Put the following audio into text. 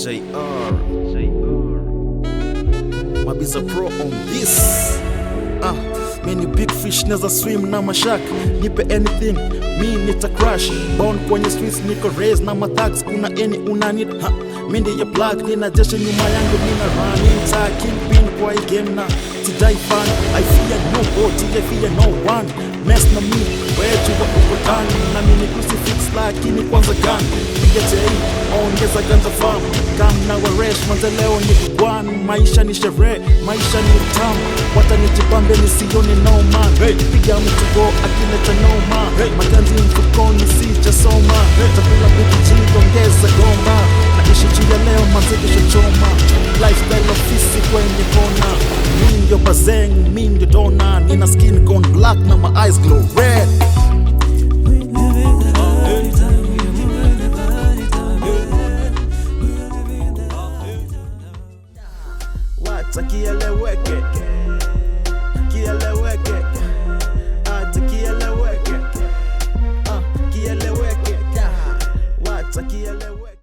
JR Mabiza Pro on this. Many big fish neza swim na mashak. Nipe anything, mi nita crash. Bound kwenye streets niko raise na mathags. Kuna any unanid, mindi ya plug. Nina jeshe nyuma yangu nina run. Nita kingpin kwa hii game na tidai fan. I fear nobody, I fear no one. Mess na mi, wetu wa ukutani. Na mini crucifix lakini kwanza gun. Piga jei, ongeza ganja farm. Kam na waresh, manze leo ni kukwan. Maisha ni sherehe, maisha ni utamu. Wata nijibambe nisione no man. Piga mtu go akileta no man. Maganzi mfukoni sijasoma. Chakula biki jingo ongeza goma. Naishi juu ya leo manze kisha choma. Lifestyle ofisi kwenye kona. Mi ndio bazeng, mi ndio dona. Nina skin gone black na my eyes glow red. Wacha kieleweke.